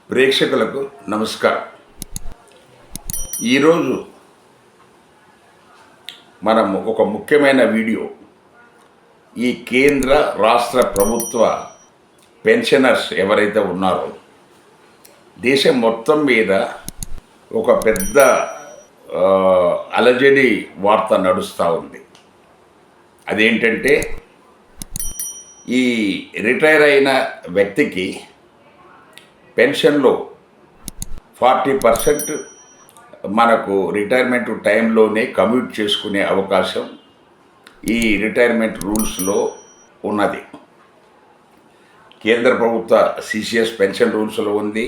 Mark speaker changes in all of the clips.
Speaker 1: ప్రేక్షకులకు నమస్కారం. ఈరోజు మనం ఒక ముఖ్యమైన వీడియో ఈ కేంద్ర రాష్ట్ర ప్రభుత్వ పెన్షనర్స్ ఎవరైతే ఉన్నారో దేశం మొత్తం మీద ఒక పెద్ద అలజడి వార్త నడుస్తూ ఉంది. అదేంటంటే ఈ రిటైర్ అయిన వ్యక్తికి పెన్షన్లో 40% మనకు రిటైర్మెంట్ టైంలోనే కమ్యూట్ చేసుకునే అవకాశం ఈ రిటైర్మెంట్ రూల్స్లో ఉన్నది. కేంద్ర ప్రభుత్వ సిసిఎస్ పెన్షన్ రూల్స్లో ఉంది,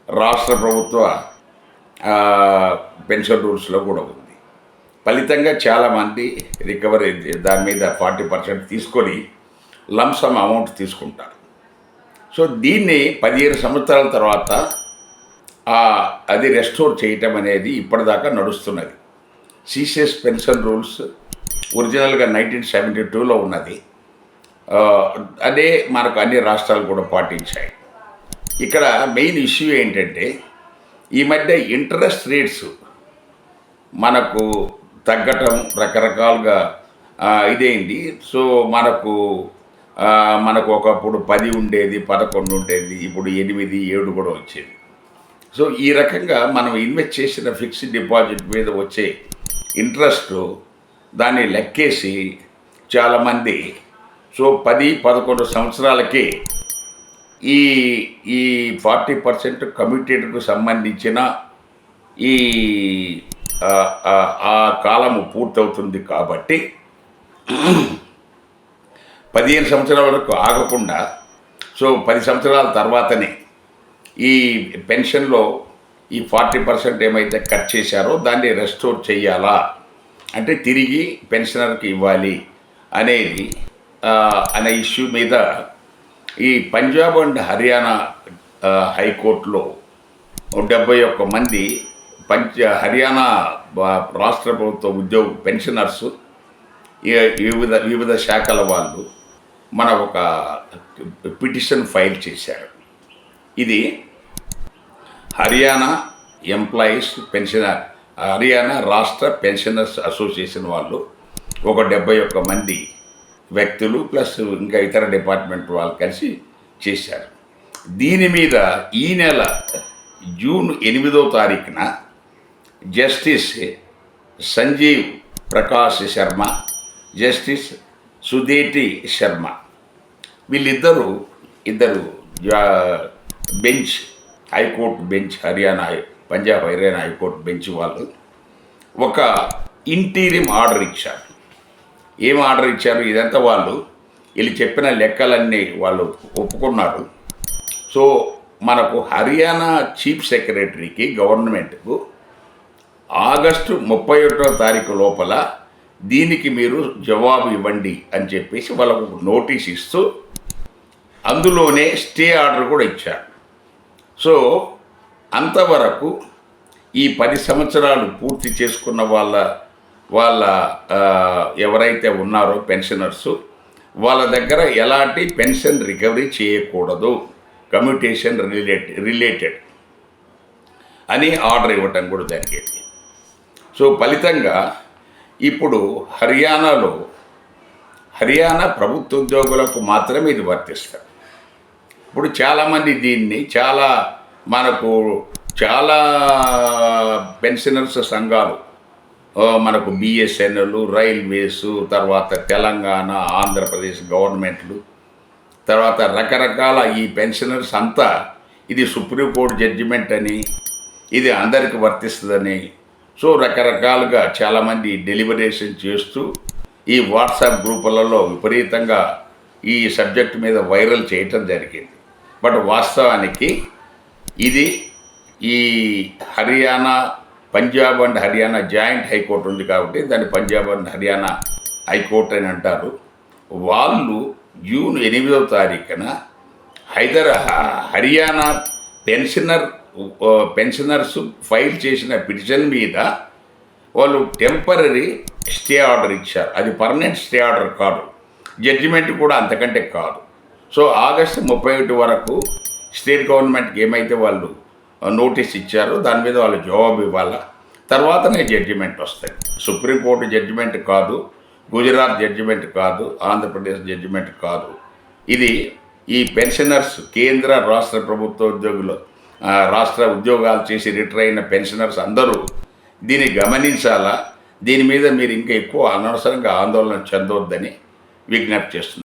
Speaker 1: రాష్ట్ర ప్రభుత్వ పెన్షన్ రూల్స్లో కూడా ఉంది. ఫలితంగా చాలామంది రికవరీ దాని మీద 40% తీసుకొని లంసమ్ అమౌంట్ తీసుకుంటారు. సో దీన్ని 15 సంవత్సరాల తర్వాత అది రెస్టోర్ చేయటం అనేది ఇప్పటిదాకా నడుస్తున్నది. సిసిఎస్ పెన్షన్ రూల్స్ ఒరిజినల్గా 1972లో ఉన్నది. అదే మనకు అన్ని రాష్ట్రాలు కూడా పాటించాయి. ఇక్కడ మెయిన్ ఇష్యూ ఏంటంటే ఈ మధ్య ఇంట్రెస్ట్ రేట్స్ మనకు తగ్గటం రకరకాలుగా ఇదేంటి. సో మనకు ఒకప్పుడు 10 ఉండేది, 11 ఉండేది, ఇప్పుడు 8, 7 కూడా వచ్చేది. సో ఈ రకంగా మనం ఇన్వెస్ట్ చేసిన ఫిక్స్డ్ డిపాజిట్ మీద వచ్చే ఇంట్రెస్ట్ దాన్ని లెక్కేసి చాలామంది 10-11 సంవత్సరాలకే ఈ 40% కమిటెడ్కు సంబంధించిన ఈ ఆ కాలము పూర్తవుతుంది. కాబట్టి 15 సంవత్సరాల వరకు ఆగకుండా 10 సంవత్సరాల తర్వాతనే ఈ పెన్షన్లో ఈ 40% ఏమైతే కట్ చేశారో దాన్ని రెస్టోర్ చేయాలా, అంటే తిరిగి పెన్షనర్కి ఇవ్వాలి అనే ఇష్యూ మీద ఈ పంజాబ్ అండ్ హర్యానా హైకోర్టులో 71 మంది హర్యానా రాష్ట్ర ప్రభుత్వ పెన్షనర్స్ వివిధ శాఖల వాళ్ళు ఒక పిటిషన్ ఫైల్ చేశారు. ఇది హర్యానా ఎంప్లాయీస్ పెన్షనర్ హర్యానా రాష్ట్ర పెన్షనర్స్ అసోసియేషన్ వాళ్ళు 71 మంది వ్యక్తులు ప్లస్ ఇంకా ఇతర డిపార్ట్మెంట్ వాళ్ళు కలిసి చేశారు. దీని మీద ఈ నెల జూన్ 8వ తారీఖున జస్టిస్ సంజీవ్ ప్రకాష్ శర్మ, జస్టిస్ సుదేటి శర్మ వీళ్ళిద్దరు bench high court bench Punjab Haryana high court bench వాళ్ళు ఒక ఇంటీరియం ఆర్డర్ ఇచ్చారు. ఏం ఆర్డర్ ఇచ్చారు? ఇదంతా వీళ్ళు చెప్పిన లెక్కలన్నీ వాళ్ళు ఒప్పుకున్నారు. సో మనకు హర్యానా చీఫ్ సెక్రటరీకి గవర్నమెంట్కు ఆగస్టు 31వ తారీఖు లోపల దీనికి మీరు జవాబు ఇవ్వండి అని చెప్పేసి వాళ్ళకు నోటీస్ ఇస్తూ అందులోనే స్టే ఆర్డర్ కూడా ఇచ్చారు. సో అంతవరకు ఈ 10 సంవత్సరాలు పూర్తి చేసుకున్న వాళ్ళ ఎవరైతే ఉన్నారో పెన్షనర్సు వాళ్ళ దగ్గర ఎలాంటి పెన్షన్ రికవరీ చేయకూడదు, కమ్యూటేషన్ రిలేటెడ్ అని ఆర్డర్ ఇవ్వటం కూడా జరిగింది. సో ఫలితంగా ఇప్పుడు హర్యానా ప్రభుత్వ ఉద్యోగులకు మాత్రమే ఇది వర్తిస్తారు. ఇప్పుడు చాలామంది దీన్ని చాలా పెన్షనర్స్ సంఘాలు మనకు బిఎస్ఎన్ఎల్, రైల్వేసు, తర్వాత తెలంగాణ, ఆంధ్రప్రదేశ్ గవర్నమెంట్లు, తర్వాత రకరకాల ఈ పెన్షనర్స్ అంతా ఇది సుప్రీంకోర్టు జడ్జిమెంట్ అని, ఇది అందరికి వర్తిస్తుందని రకరకాలుగా చాలామంది డెలిబరేషన్ చేస్తూ ఈ వాట్సాప్ గ్రూపులలో విపరీతంగా ఈ సబ్జెక్ట్ మీద వైరల్ చేయటం జరిగింది. బట్ వాస్తవానికి ఇది ఈ Punjab and Haryana joint high court ఉంది కాబట్టి దాన్ని పంజాబ్ అండ్ హర్యానా హైకోర్టు అని అంటారు. వాళ్ళు జూన్ 8వ తారీఖున హర్యానా పెన్షనర్స్ ఫైల్ చేసిన పిటిషన్ మీద వాళ్ళు టెంపరరీ స్టే ఆర్డర్ ఇచ్చారు. అది పర్మనెంట్ స్టే ఆర్డర్ కాదు, జడ్జిమెంట్ కూడా అంతకంటే కాదు. సో ఆగస్టు 31 వరకు స్టేట్ గవర్నమెంట్కి ఏమైతే వాళ్ళు నోటీస్ ఇచ్చారో దాని మీద వాళ్ళు జవాబు ఇవ్వాలా, తర్వాతనే జడ్జిమెంట్ వస్తాయి. సుప్రీంకోర్టు జడ్జిమెంట్ కాదు, గుజరాత్ జడ్జిమెంట్ కాదు, ఆంధ్రప్రదేశ్ జడ్జిమెంట్ కాదు. ఇది ఈ పెన్షనర్స్, కేంద్ర రాష్ట్ర ప్రభుత్వ ఉద్యోగులు, రాష్ట్ర ఉద్యోగాలు చేసి రిటైర్ అయిన పెన్షనర్స్ అందరూ దీన్ని గమనించాలా. దీని మీద మీరు ఇంకా ఎక్కువ అనవసరంగా ఆందోళన చెందవద్దని విజ్ఞప్తి చేస్తున్నారు.